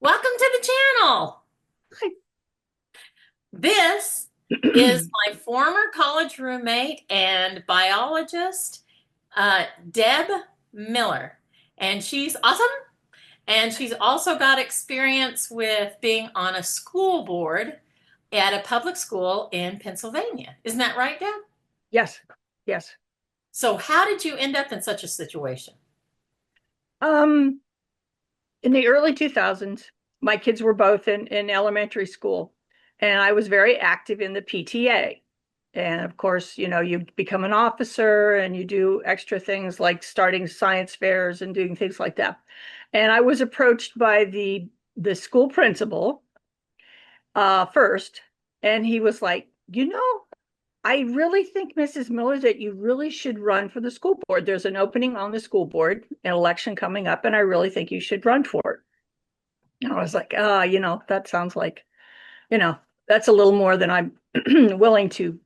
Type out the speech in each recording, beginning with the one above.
Welcome to the channel. This is my former college roommate and biologist, Deb Miller. And she's awesome. And she's also got experience with being on a school board at a public school in Pennsylvania. Isn't that right, Deb? Yes, yes. So, how did you end up in such a situation? Um, in the early 2000s, my kids were both in elementary school, and I was very active in the PTA. And of course, you become an officer and you do extra things like starting science fairs and doing things like that. And I was approached by the school principal first, and he was like, I really think, Mrs. Miller, that you really should run for the school board. There's an opening on the school board, an election coming up, and I really think you should run for it. And I was like, that sounds like, you know, that's a little more than I'm willing to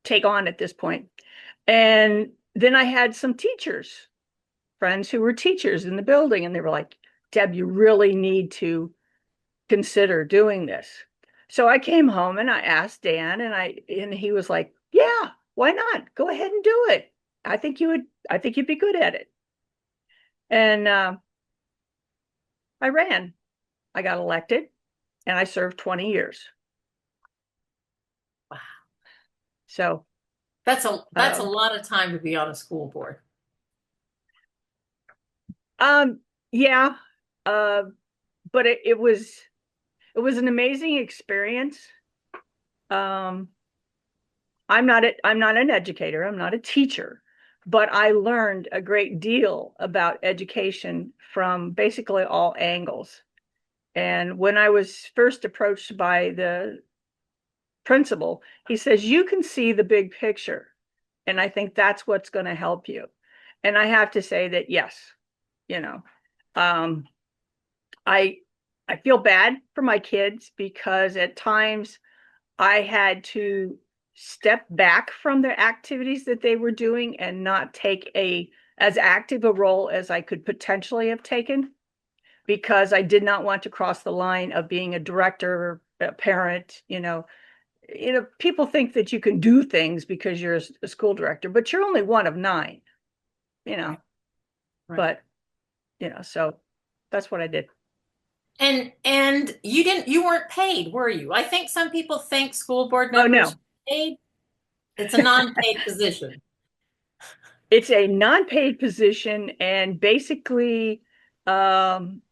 take on at this point. And then I had some teachers, friends who were teachers in the building, and they were like, Deb, you really need to consider doing this. So I came home and I asked Dan, and he was like, yeah, why not? Go ahead and do it. I think you'd be good at it. And I ran. I got elected and I served 20 years. Wow. So That's a um, lot of time to be on a school board. um yeah, uh, but it was an amazing experience. Um, I'm not an educator, I'm not a teacher, but I learned a great deal about education from basically all angles. And when I was first approached by the principal, he says, you can see the big picture. And I think that's what's going to help you. And I have to say that, yes, you know, um, I I feel bad for my kids because at times I had to step back from their activities that they were doing and not take a as active a role as I could potentially have taken because I did not want to cross the line of being a director, a parent. People think that you can do things because you're a school director, but you're only one of nine, you know. Right. Right. But so that's what I did. And you weren't paid, were you? I think some people think school board Oh members no, are paid. It's a non-paid position. it's a non-paid position, and basically,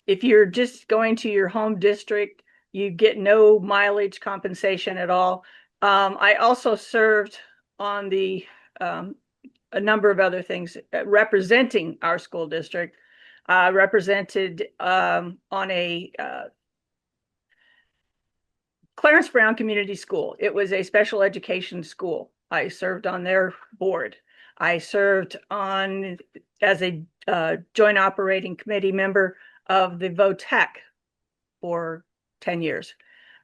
if you're just going to your home district, you get no mileage compensation at all. I also served on the a number of other things representing our school district. Represented on a Clarence Brown Community School. It was a special education school. I served on their board. I served on as a joint operating committee member of the VOTEC for 10 years.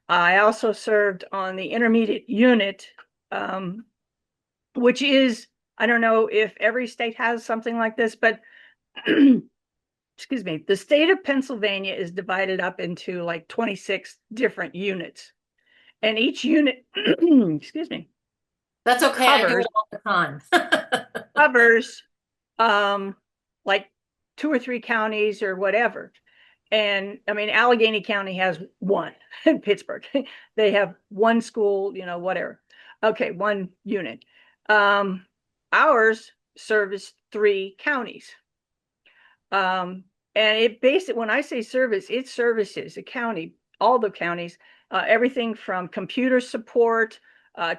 I also served on the intermediate unit, um, which is, I don't know if every state has something like this, but excuse me, the state of Pennsylvania is divided up into like 26 different units. And each unit, excuse me, That's okay. I do covers it all the time. covers um like two or three counties or whatever. And I mean, Allegheny County has one in Pittsburgh. They have one school, whatever. Okay, one unit. Um, Ours service three counties. And it basically, when I say service, it services the county, all the counties, everything from computer support,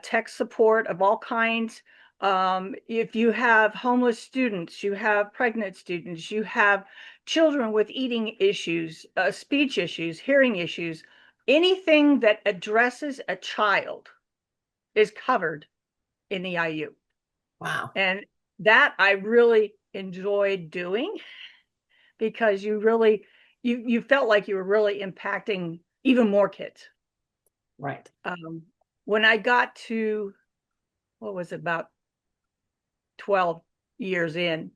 tech support of all kinds. If you have homeless students, you have pregnant students, you have children with eating issues, speech issues, hearing issues, anything that addresses a child is covered in the IU. Wow. And that I really enjoyed doing because you felt like you were really impacting even more kids. Right. When I got to what was it, about 12 years in,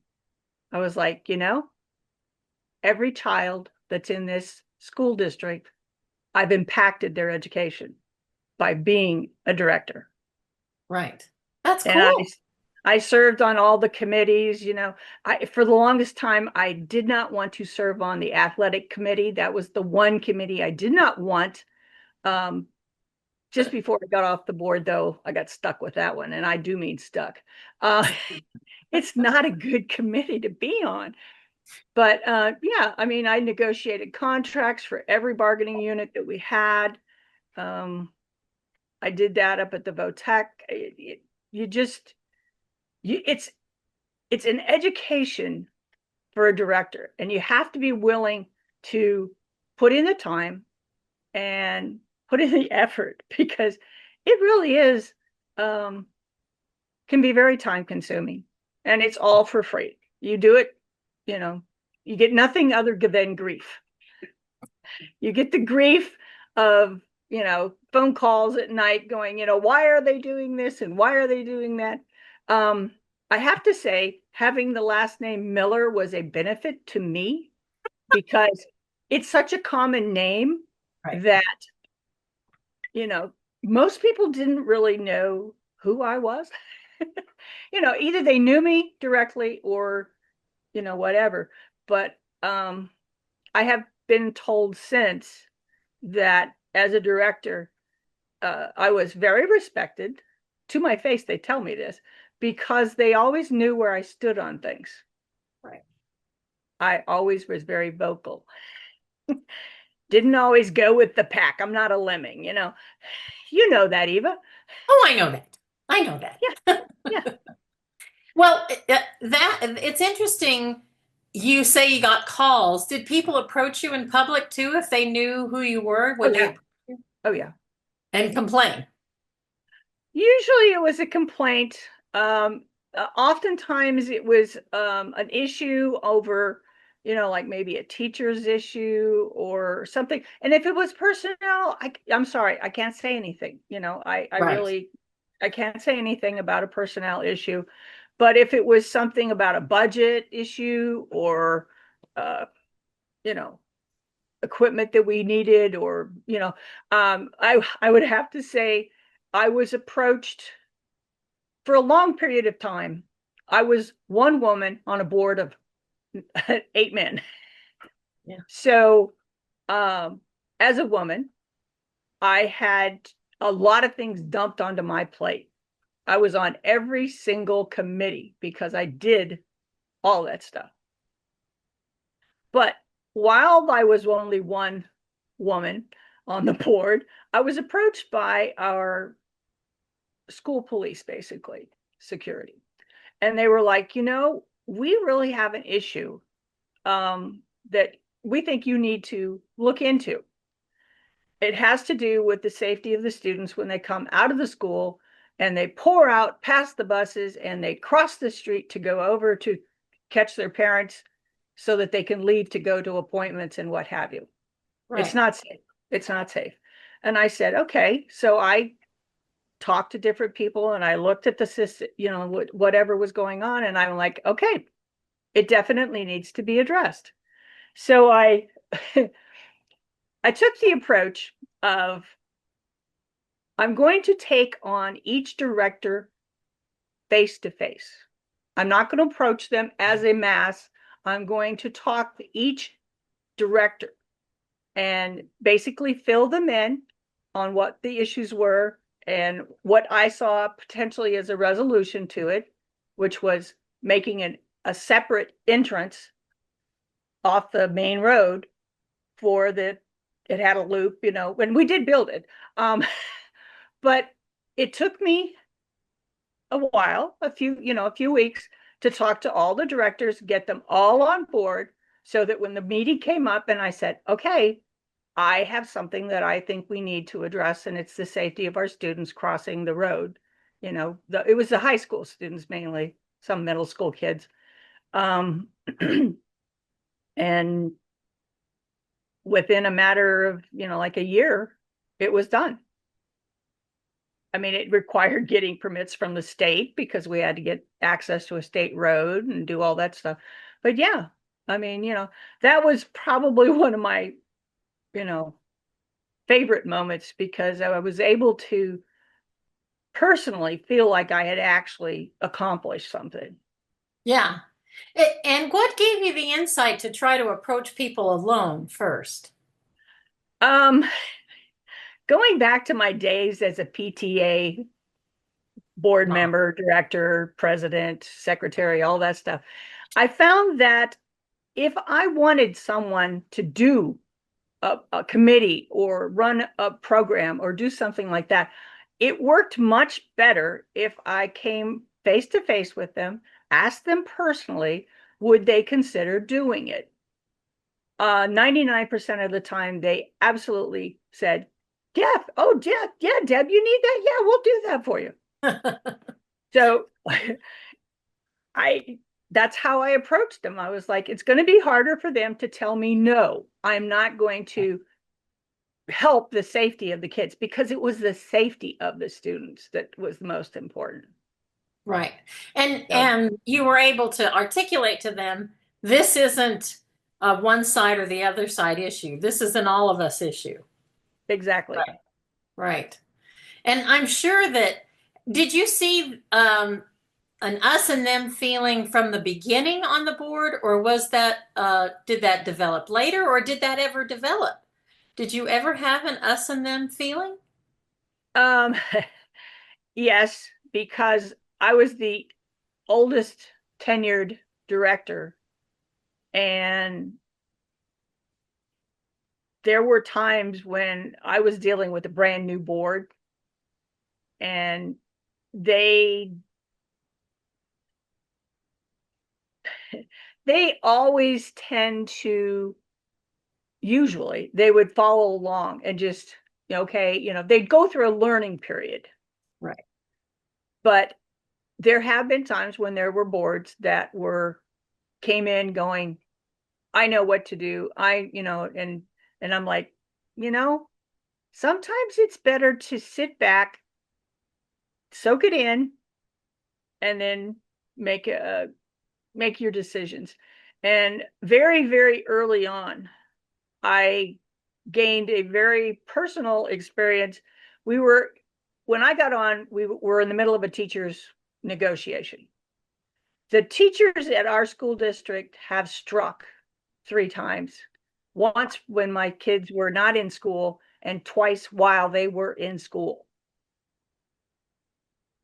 I was like, every child that's in this school district, I've impacted their education by being a director. Right. That's And I cool. I served on all the committees, for the longest time I did not want to serve on the athletic committee. That was the one committee I did not want. Um, just before I got off the board, though, I got stuck with that one, and I do mean stuck. Uh, it's not a good committee to be on. But yeah, I mean, I negotiated contracts for every bargaining unit that we had. Um, I did that up at the Votech. You just, it's an education for a director, and you have to be willing to put in the time and put in the effort because it really is um, can be very time consuming, and it's all for free. You do it, you know, you get nothing other than grief. You get the grief of, phone calls at night going, why are they doing this and why are they doing that? Um, I have to say, having the last name Miller was a benefit to me because it's such a common name Right. that, you know, most people didn't really know who I was. Either they knew me directly or, whatever. But I have been told since that as a director, I was very respected. To my face, they tell me this because they always knew where I stood on things. Right. I always was very vocal. Didn't always go with the pack. I'm not a lemming, you know. You know that, Eva. Oh, I know that. I know that. Yeah, yeah. Well, that it's interesting. You say you got calls. Did people approach you in public too if they knew who you were Oh when yeah. you Oh yeah. and complain? Usually it was a complaint. Oftentimes it was an issue over, like maybe a teacher's issue or something. And if it was personnel, I'm sorry, I can't say anything. I Right. really, I can't say anything about a personnel issue. But if it was something about a budget issue or, uh, you know, equipment that we needed or, I would have to say I was approached for a long period of time. I was one woman on a board of 8 men. Yeah. So, um, as a woman, I had a lot of things dumped onto my plate. I was on every single committee because I did all that stuff. But while I was only one woman on the board, I was approached by our school police, basically, security. And they were like, we really have an issue that we think you need to look into. It has to do with the safety of the students when they come out of the school and they pour out past the buses and they cross the street to go over to catch their parents so that they can leave to go to appointments and what have you. It's Right. not safe. It's not safe. And I said, okay. So I talked to different people and I looked at the system, whatever was going on. And I'm like, okay, it definitely needs to be addressed. So I took the approach of I'm going to take on each director face to face. I'm not going to approach them as a mass. I'm going to talk to each director and basically fill them in on what the issues were and what I saw potentially as a resolution to it, which was making a separate entrance off the main road for it had a loop, and we did build it. But it took me a while, a few weeks to talk to all the directors, get them all on board so that when the meeting came up and I said, okay, I have something that I think we need to address, and it's the safety of our students crossing the road. It was the high school students mainly, some middle school kids. Um, and within a matter of, like a year, it was done. I mean, it required getting permits from the state because we had to get access to a state road and do all that stuff. But yeah, I mean, that was probably one of my you know, favorite moments because I was able to personally feel like I had actually accomplished something. Yeah. And what gave you the insight to try to approach people alone first? Um, Going back to my days as a PTA board Wow. member, director, president, secretary, all that stuff, I found that if I wanted someone to do a committee or run a program or do something like that, it worked much better if I came face to face with them, asked them personally, would they consider doing it? 99% of the time, they absolutely said, Deb, oh, Deb, yeah, Deb, you need that? Yeah, we'll do that for you. So I that's how I approached them. I was like, it's going to be harder for them to tell me no. I'm not going to help the safety of the kids because it was the safety of the students that was the most important. Right. And So you were able to articulate to them, this isn't a one side or the other side issue. This is an all of us issue. exactly. Right. Right. And I'm sure that did you see an us and them feeling from the beginning on the board, or was that did that develop later, or did that ever develop? Did you ever have an us and them feeling? Um, yes, because I was the oldest tenured director, and there were times when I was dealing with a brand new board, and they they always tend to usually they would follow along and just okay, they'd go through a learning period. Right. But there have been times when there were boards that were came in going, I know what to do. And I'm like, you know, sometimes it's better to sit back, soak it in, and then make a make your decisions. And very, very early on, I gained a very personal experience. We were, when I got on, we were in the middle of a teacher's negotiation. The teachers at our school district have struck 3 times. Once when my kids were not in school, and twice while they were in school.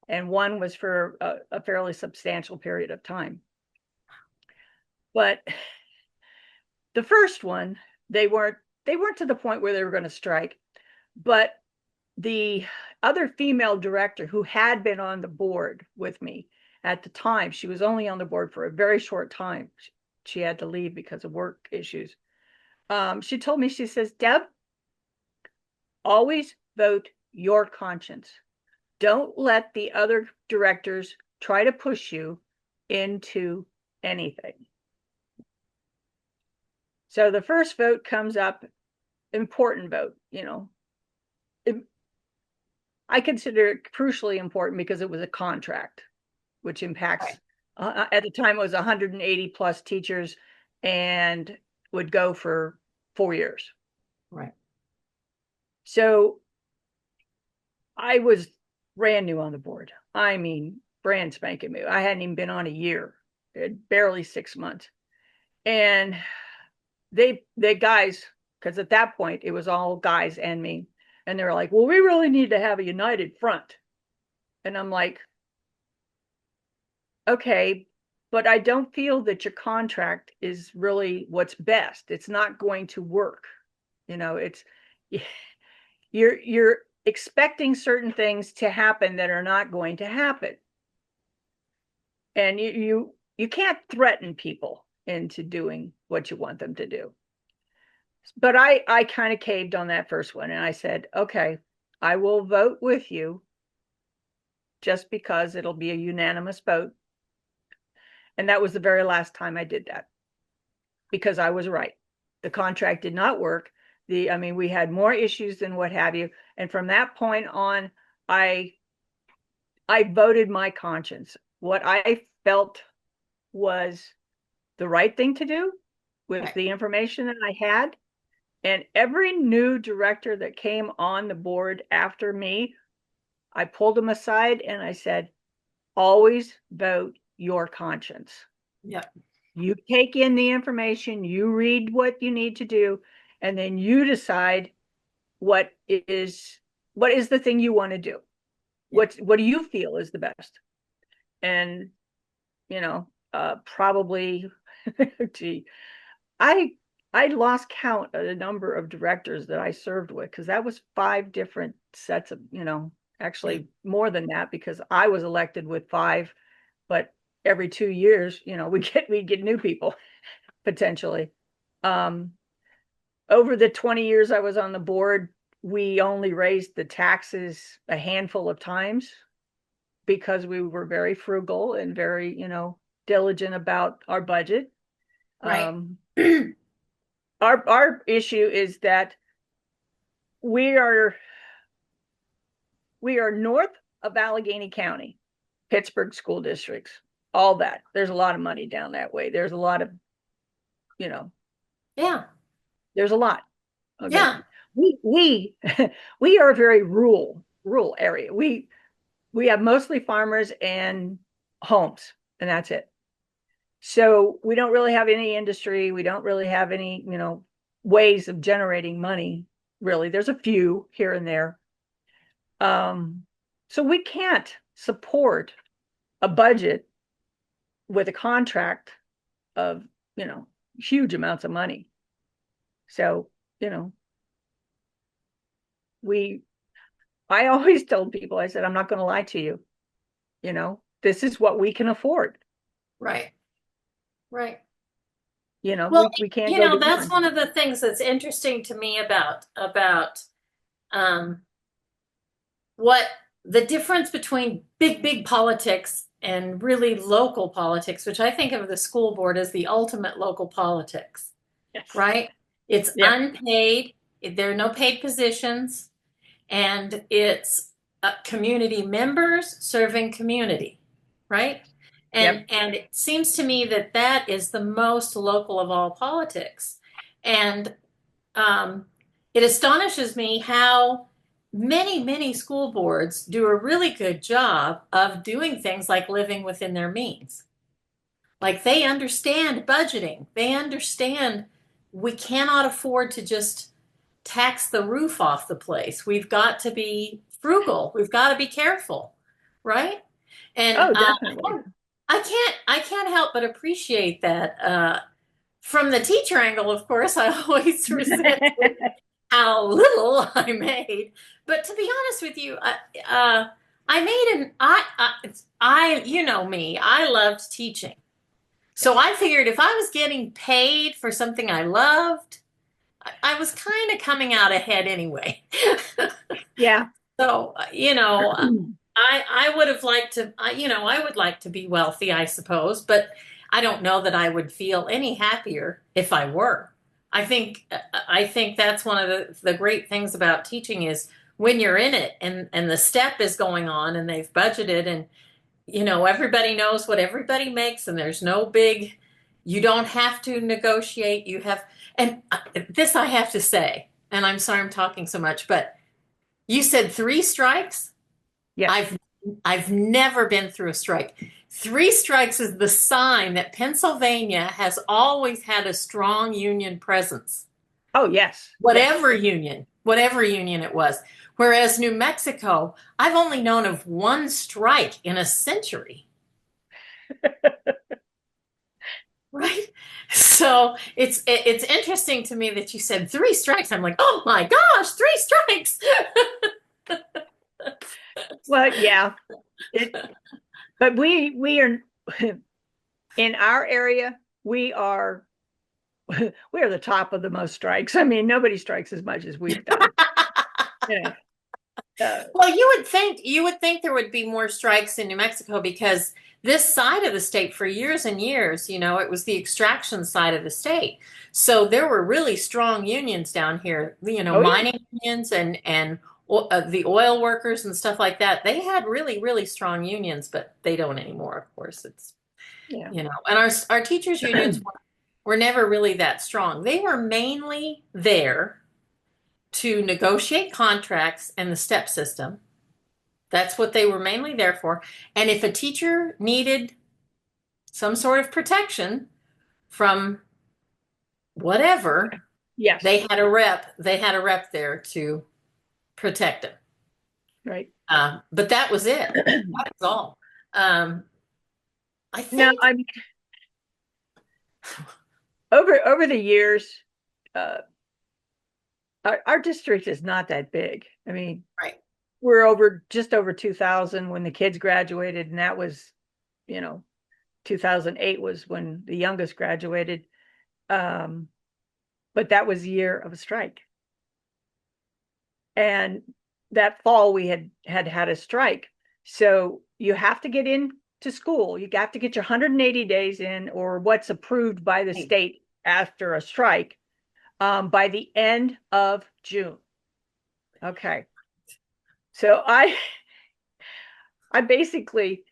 And one was for a fairly substantial period of time. But the first one, they weren't they weren't to the point where they were going to strike. But the other female director who had been on the board with me at the time, she was only on the board for a very short time. She had to leave because of work issues. She told me, she says, Deb, always vote your conscience. Don't let the other directors try to push you into anything. So the first vote comes up, important vote, I consider it crucially important because it was a contract, which Right. impacts, at the time, it was 180 plus teachers and would go for 4 years. Right. So I was brand new on the board. I mean, brand spanking new. I hadn't even been on a year, barely 6 months. And they guys, because at that point it was all guys and me, and they were like, well, we really need to have a united front. And I'm like, okay, but I don't feel that your contract is really what's best. It's not going to work. It's you're expecting certain things to happen that are not going to happen. And you can't threaten people into doing what you want them to do. But I kind of caved on that first one, and I said, okay, I will vote with you just because it'll be a unanimous vote. And that was the very last time I did that because I was right. The contract did not work. I mean, we had more issues than what have you. And from that point on, I I voted my conscience. What I felt was the right thing to do with Right. the information that I had. And every new director that came on the board after me, I pulled them aside and I said, always vote your conscience. Yeah. You take in the information, you read what you need to do, and then you decide what is what is the thing you want to do. Yeah. What do you feel is the best? And probably, gee, I I lost count of the number of directors that I served with because that was five different sets of, Yeah. actually more than that because I was elected with five, but every 2 years, we get new people potentially. Um, Over the 20 years I was on the board, we only raised the taxes a handful of times because we were very frugal and very, diligent about our budget. Right. Um, our issue is that we are we are north of Allegheny County, Pittsburgh school districts, all that. There's a lot of money down that way. There's a lot of, you know, Yeah. there's a lot. Okay. Yeah. We we are a very rural area. We have mostly farmers and homes, and that's it. So we don't really have any industry. We don't really have any, ways of generating money, really. There's a few here and there. So we can't support a budget with a contract of, huge amounts of money. So, you know, we I always told people, I said, I'm not going to lie to you. This is what we can afford. Right. Right. Well, We can't go that's beyond. one of the things that's interesting to me about um, what the difference between big politics and really local politics, which I think of the school board as the ultimate local politics, Yes. right? It's Yep. unpaid, there are no paid positions, and it's community members serving community, right? And Yep. and it seems to me that that is the most local of all politics, and um, it astonishes me how many school boards do a really good job of doing things like living within their means. Like they understand budgeting. They understand we cannot afford to just tax the roof off the place. We've got to be frugal. We've got to be careful, right? And Oh, definitely. I can't help but appreciate that. From the teacher angle, of course, I always resented how little I made. But to be honest with you, I made an you know me, I loved teaching. So Yes. I figured if I was getting paid for something I loved, I was kind of coming out ahead anyway. Yeah. So, I would have liked to, I would like to be wealthy, I suppose, but I don't know that I would feel any happier if I were. I think that's one of the great things about teaching is when you're in it and the step is going on and they've budgeted and everybody knows what everybody makes and there's no big, you don't have to negotiate. And this I have to say, and I'm sorry I'm talking so much, but you said three strikes. Yes. I've I've never been through a strike. Three strikes is the sign that Pennsylvania has always had a strong union presence, Oh, yes. Yes. whatever union it was. Whereas New Mexico, I've only known of one strike in a century, right? So it's interesting to me that you said three strikes. I'm like, oh my gosh, three strikes. Well, yeah. It, but we are in our area, we are we are the top of the most strikes. I mean, nobody strikes as much as we've done. Yeah. Well, you would think there would be more strikes in New Mexico because this side of the state for years and years, it was the extraction side of the state. So there were really strong unions down here, Oh, yeah. mining unions and the oil workers and stuff like that. They had really, really strong unions, but they don't anymore, of course. It's, Yeah. and our teachers unions were never really that strong. They were mainly there to negotiate contracts and the step system. That's what they were mainly there for. And if a teacher needed some sort of protection from whatever, Yes, they had a rep. They had a rep there to protect them. right. But that was it. That was all. Um, I Now, think. I'm over the years, uh, our district is not that big. I mean, Right. we're over just over 2,000 when the kids graduated, and that was, you know, 2008 was when the youngest graduated. Um, but that was the year of a strike. And that fall we had a strike. So you have to get into school. You have to get your 180 days in, or what's approved by the state after a strike, by the end of June. Okay. So I basically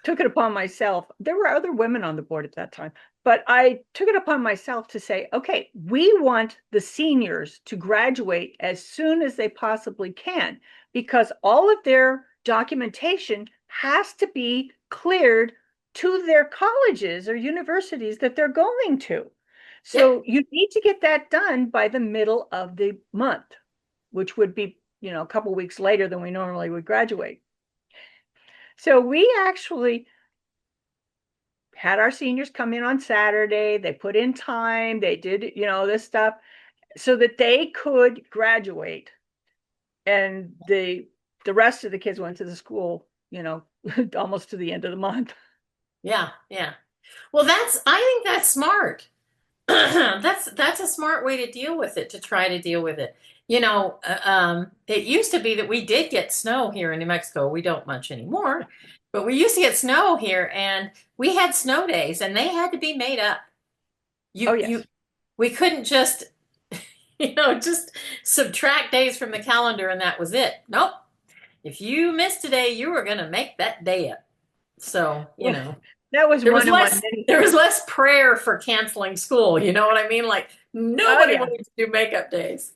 took it upon myself. There were other women on the board at that time, but I took it upon myself to say, okay, we want the seniors to graduate as soon as they possibly can, because all of their documentation has to be cleared to their colleges or universities that they're going to. Yeah. So you need to get that done by the middle of the month, which would be, a couple weeks later than we normally would graduate. So we actually had our seniors come in on Saturday. They put in time. They did, this stuff so that they could graduate. And the rest of the kids went to the school, almost to the end of the month. Yeah. Yeah. Well, I think that's smart. That's a smart way to deal with it, to try to deal with it. It used to be that we did get snow here in New Mexico. We don't much anymore, but we used to get snow here, and we had snow days, and they had to be made up. Oh, You yes. We couldn't just just subtract days from the calendar and that was it. Nope. If you missed a day, you were gonna make that day up. So, Well, that was there was one of my less many. there was less prayer for canceling school. You know what I mean? Like Oh, nobody yeah. wanted to do makeup days.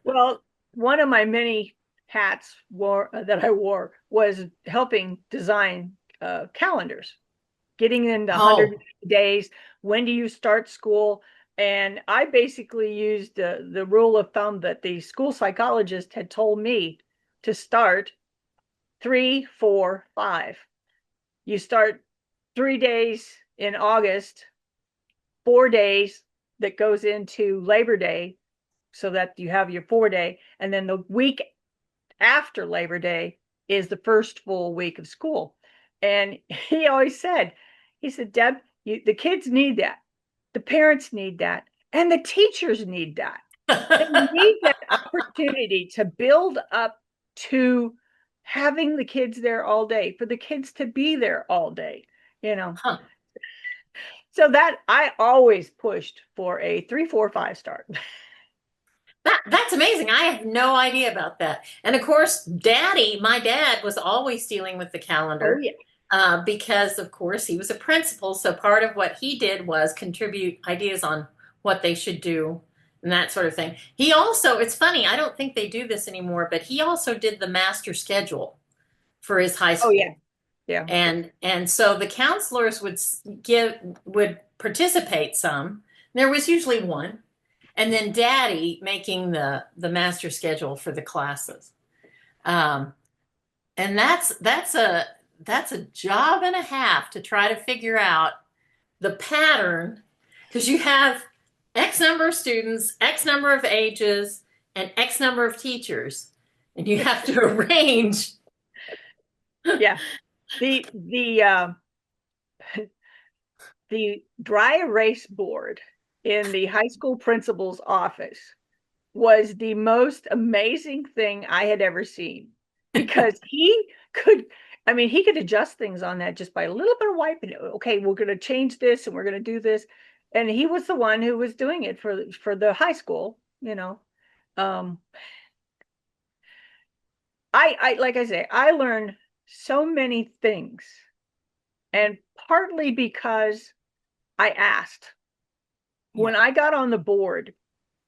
Well, one of my many hats that I wore was helping design calendars, getting in the Oh, 100 days. When do you start school? And I basically used the rule of thumb that the school psychologist had told me to start 3, 4, 5. You start 3 days in August, 4 days that goes into Labor Day, so that you have your 4 day. And then the week after Labor Day is the first full week of school. And he always said, Deb, the kids need that. The parents need that. And the teachers need that. They need that opportunity to build up to having the kids there all day, for the kids to be there all day, you know. huh. So that I always pushed for a 3, 4, 5 start. That's amazing. I have no idea about that. And of course, my dad was always dealing with the Oh, calendar yeah. because, of course, he was a principal. So part of what he did was contribute ideas on what they should do and that sort of thing. He also, it's funny, I don't think they do this anymore, but he also did the master schedule for his high Oh, yeah. school. Yeah. And so the counselors would participate some. There was usually one, and then Daddy making the master schedule for the classes. Um, and that's a job and a half to try to figure out the pattern, because you have X number of students, X number of ages, and X number of teachers, and you have to arrange. Yeah. The the dry erase board in the high school principal's office was the most amazing thing I had ever seen, because could he could adjust things on that just by a little bit of wiping. Okay, we're going to change this and we're going to do this. And he was the one who was doing it for the high school. Um, I like I say, I learned so many things, and partly because I asked. Yeah. When I got on the board,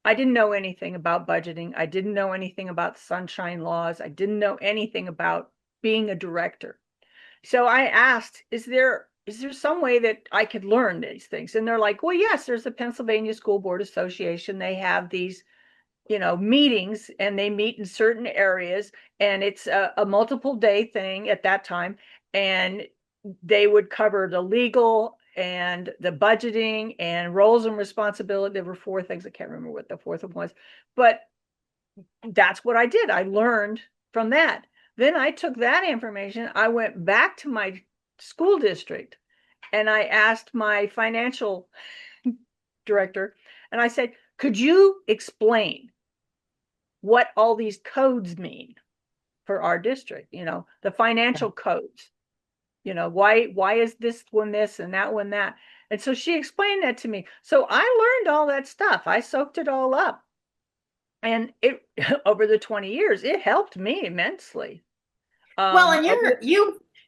I didn't know anything about budgeting. I didn't know anything about sunshine laws. I didn't know anything about being a director. So I asked, is there some way that I could learn these things? And they're like, well, yes, there's the Pennsylvania School Board Association. They have these, meetings, and they meet in certain areas, and it's a multiple day thing at that time. And they would cover the legal and the budgeting and roles and responsibility. There were four things. I can't remember what the fourth one was, but that's what I did. I learned from that. Then I took that information, I went back to my school district, and I asked my financial director, and I said, could you explain what all these codes mean for our district? The financial codes. Why is this one this and that one that? And so she explained that to me. So I learned all that stuff. I soaked it all up. And it over the 20 years, it helped me immensely. Well, and Over the,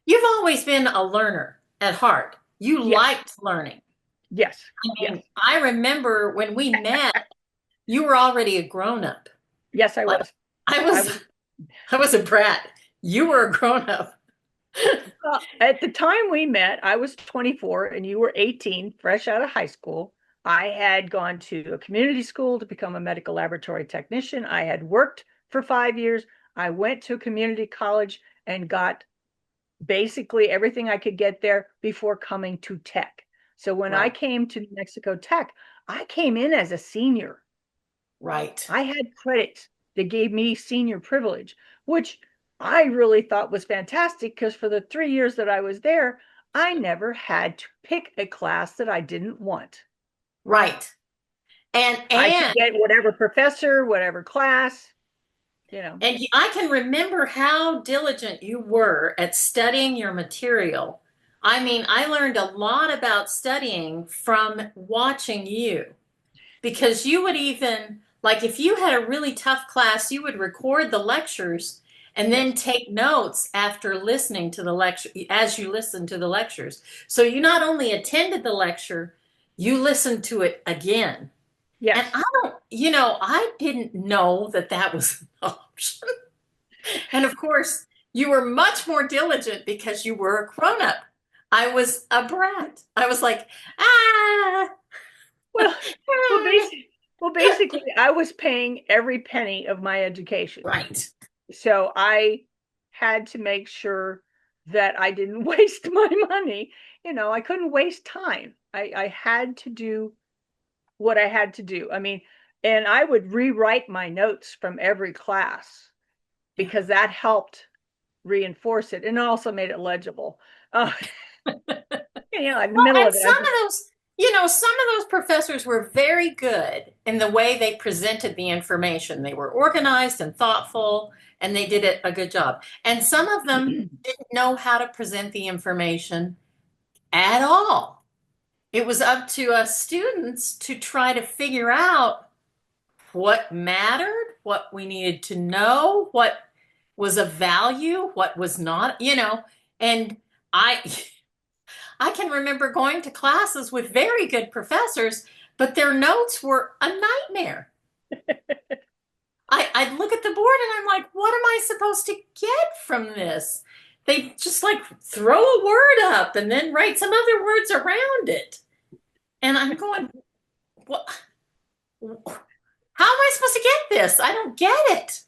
you've always been a learner at heart. You yes, liked learning. yes, I yes, mean, I remember when we met, you were already a grown up. yes, I Like was. I I was was I was a brat. You were a grown up. At the time we met, I was 24 and you were 18, fresh out of high school. I had gone to a community school to become a medical laboratory technician. I had worked for 5 years. I went to a community college and got basically everything I could get there before coming to tech. So when I Right. came to New Mexico Tech, I came in as a senior. Right. I had credits that gave me senior privilege, which I really thought was fantastic because for the 3 years that I was there, I never had to pick a class that I didn't want. Right. And I could and get whatever professor, whatever class, you know. and I can remember how diligent you were at studying your material. I mean, I learned a lot about studying from watching you because you would even, like, if you had a really tough class, you would record the lectures and then Yes, take notes after listening to the lecture, as you listened to the lectures. So you not only attended the lecture, you listened to it again. And yes. I didn't know that that was an option. And of course, you were much more diligent because you were a grown up. I was a brat. I was like, ah, Well, well, ah. basically, I was paying every penny of my education. Right, So I had to make sure that I didn't waste my money. I couldn't waste time. I had to do what I had to do. I mean, and I would rewrite my notes from every class yeah. because that helped reinforce it and also made it legible. Uh, in the Well, middle and of it, I some just, of those professors were very good in the way they presented the information. They were organized and thoughtful, and they did it a good job. And some of them didn't know how to present the information at all. It was up to us students to try to figure out what mattered, what we needed to know, what was of value, what was not, and I I can remember going to classes with very good professors, but their notes were a nightmare. I'd look at the board and I'm like, what am I supposed to get from this? They just like throw a word up and then write some other words around it. And I'm going, what? How am I supposed to get this? I don't get it.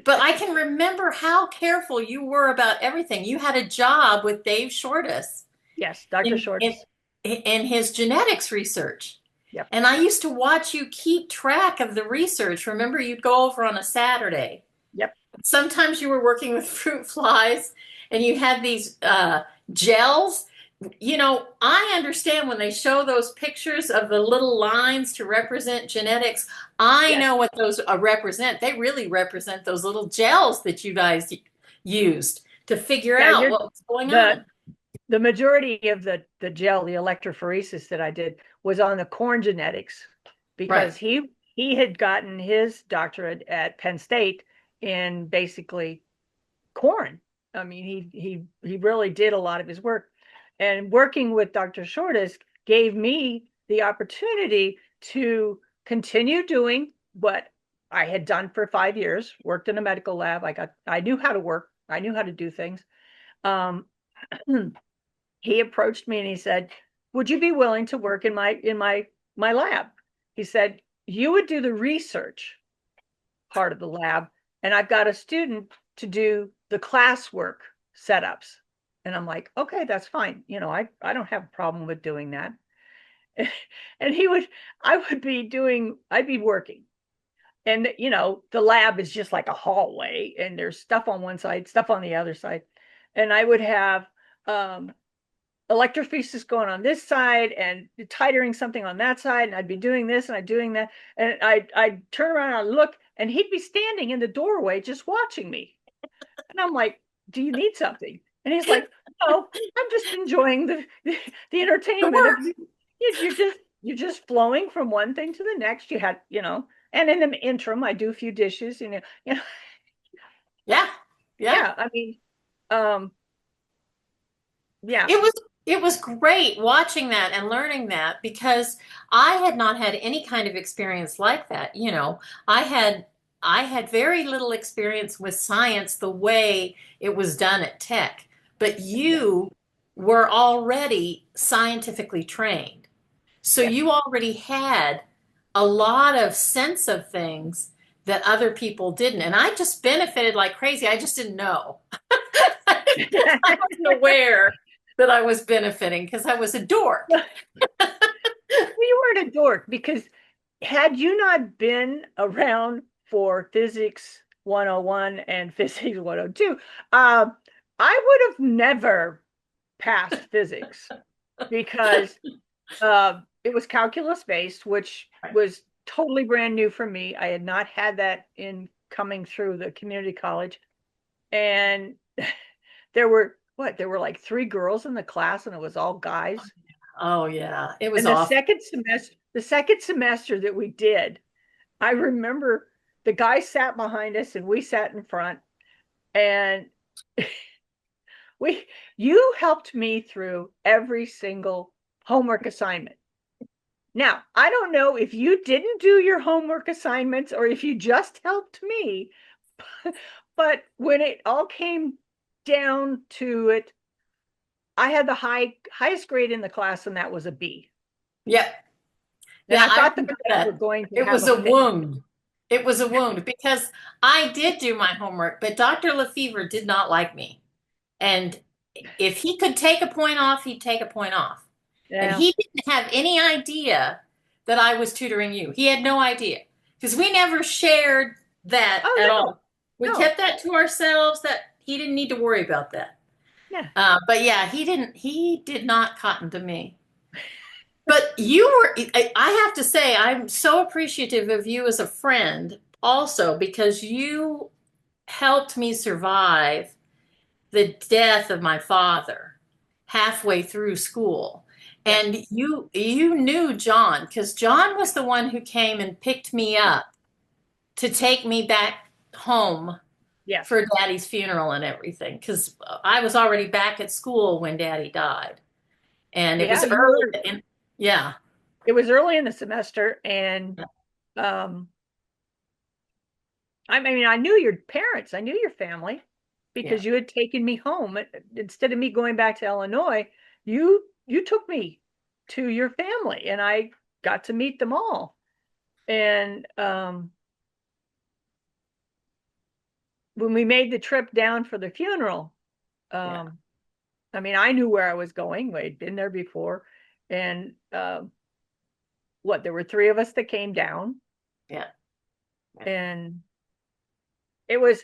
But I can remember how careful you were about everything. You had a job with Dave Shortus yes, Dr. in, in, Shortus. in his genetics research. Yep, And I used to watch you keep track of the research. Remember, you'd go over on a Saturday. yep, Sometimes you were working with fruit flies and you had these gels. I understand when they show those pictures of the little lines to represent genetics. I yes. know what those represent. They really represent those little gels that you guys used to figure Yeah, out you're what was going the on. the majority of the gel, the electrophoresis that I did was on the corn genetics because Right, he had gotten his doctorate at Penn State in basically corn. I mean, he really did a lot of his work. And working with Dr. Shortis gave me the opportunity to continue doing what I had done for 5 years, worked in a medical lab. I knew how to work. I knew how to do things. Um, he approached me and he said, "Would you be willing to work in my lab?" He said, "You would do the research part of the lab, and I've got a student to do the classwork setups." And I'm like, "Okay, that's fine. I don't have a problem with doing that." And I'd be working. And the lab is just like a hallway, and there's stuff on one side, stuff on the other side. And I would have um electrophysis going on this side and titering something on that side, and I'd be doing this and I'd doing that, and I'd turn around and I'd look, and he'd be standing in the doorway just watching me. And I'm like, "Do you need something?" And he's like, "No, I'm just enjoying the The entertainment of work. you. You're just flowing from one thing to the next. You had, and in the interim, I do a few dishes, Yeah. Yeah. yeah, I mean, um, yeah, It was it was great watching that and learning that because I had not had any kind of experience like that. I had very little experience with science the way it was done at Tech, but yeah, you were already scientifically trained. So yes. you already had a lot of sense of things that other people didn't. And I just benefited like crazy. I just didn't know. I wasn't aware that I was benefiting because I was a dork. Well, you weren't a dork, because had you not been around for physics 101 and physics 102, I would have never passed physics, because it was calculus based, which was totally brand new for me. I had not had that in coming through the community college. And there were like three girls in the class, and it was all guys. Oh yeah, it was And the awful. second semester that we did, I remember the guy sat behind us and we sat in front, and we you helped me through every single homework assignment. Now, I don't know if you didn't do your homework assignments or if you just helped me, but when it all came down to it, I had the highest grade in the class, and that was a B. Yep. And Yeah, I I thought the remember guys were that. going to It have was a a fit. wound. It was a wound because I did do my homework, but Dr. Lefevre did not like me. And if he could take a point off, he'd take a point off. And Yeah. he didn't have any idea that I was tutoring you. He had no idea because we never shared that Oh at no, all. We no. kept that to ourselves. That he didn't need to worry about that. Yeah. But yeah, he didn't. He did not cotton to me. But you were. I have to say, I'm so appreciative of you as a friend, also because you helped me survive the death of my father halfway through school. Yes. And you knew John because John was the one who came and picked me up to take me back home Yes. for Daddy's funeral and everything because I was already back at school when Daddy died, and it Yeah, was you early. were. Yeah, It was early in the semester, and um I mean, I knew your parents, I knew your family, yeah, because you had taken me home. Instead of me going back to Illinois, you took me to your family, and I got to meet them all. And when we made the trip down for the funeral, yeah, um I mean, I knew where I was going. I'd been there before. And there were three of us that came down, yeah, yeah, and it was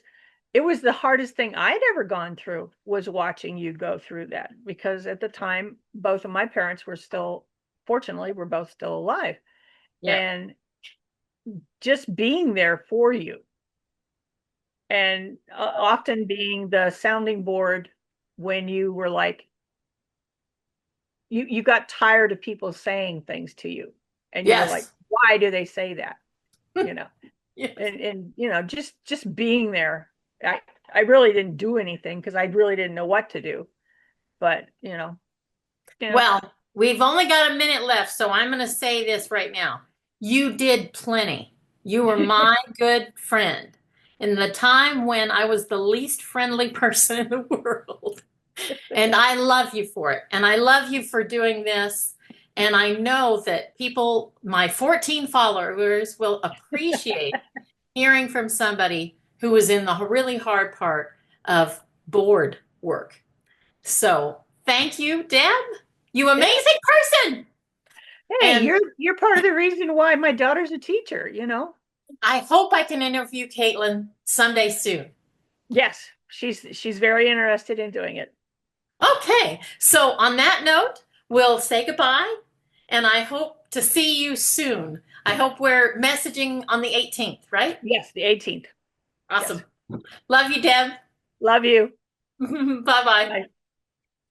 it was the hardest thing I'd ever gone through, was watching you go through that, because at the time both of my parents were still, fortunately, were both still alive. yeah. And just being there for you, and often being the sounding board when you were like, you got tired of people saying things to you, and you were like, Yes, why do they say that, you know yes. and just being there. I really didn't do anything, because I really didn't know what to do, but you know Well, We've only got a minute left, so I'm going to say this right now. You did plenty. You were my good friend in the time when I was the least friendly person in the world. And I love you for it. And I love you for doing this. And I know that people, my 14 followers, will appreciate hearing from somebody who was in the really hard part of board work. So thank you, Deb. You amazing person. Hey, And you're part of the reason why my daughter's a teacher, you know? I hope I can interview Caitlin someday soon. Yes, she's very interested in doing it. Okay. So on that note, we'll say goodbye. And I hope to see you soon. I hope we're messaging on the 18th, right? Yes, the 18th. Yes. Awesome. Love you, Deb. Love you. Bye bye. Bye.